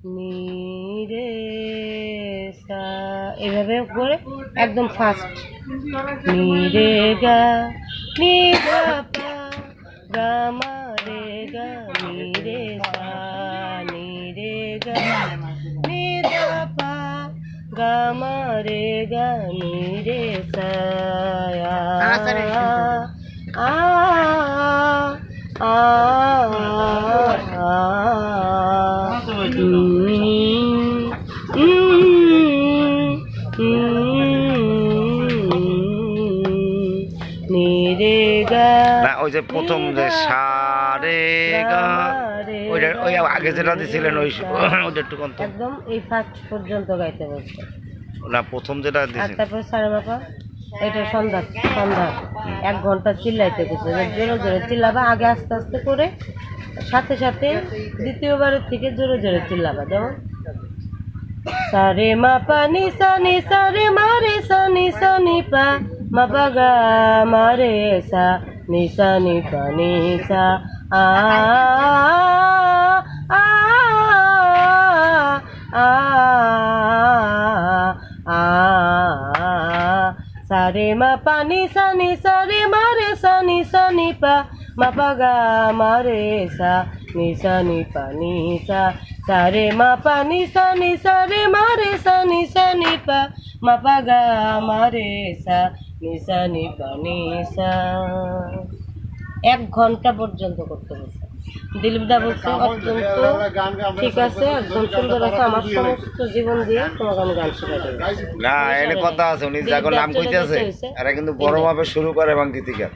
নি রে সা, এভাবে করে একদম ফাস্ট। নি রে গা নি গা পা গা মা রে গা নি রে সা নি রে গা নি গা পা গা মা রে গা নি রে সা আ আ না ওই যে প্রথম যে সা রে গা, ওইটা ওই আগে যেটা দিছিলেন ওই ওইটা একটু কোন একদম এই ফার্স্ট পর্যন্ত গাইতে বলছে না, প্রথম যেটা আর দিছেন তারপর সারে বাপা এটা সন্ধ্যা সন্ধ্যা 1 ঘন্টা চিল্লাইতে গেছে, জোরে জোরে চিল্লাবা, আগে আস্তে আস্তে করে, সাথে সাথে দ্বিতীয়বারের থেকে জোরে জোরে চিল্লাবা। যেমন সারে মা পা নি সা রে মা রে সা নি পা মা পা গা মা রে সা নি পা নি সা আ আ আ আ সারে মা পা নি রে মা রে সা নি পা মা পা গা মা রে সা নি পা নি সা সারে মা পা নি রে মা রে সা নি পা মা পা গা মা রে সা নি পা নি সা। 1 ঘন্টা পর্যন্ত করতে বলছে দিলীপ দা, বলছে অত্যন্ত ঠিক আছে, একদম সুন্দর আছে, আমার সমস্ত জীবন দিয়ে তোমাকে আমি গান শেখাই দেবো। না, এনে কথা আছে, উনি যখন নাম কইতেছে এরা কিন্তু বড় ভাবে শুরু করে এবং গীতিকার।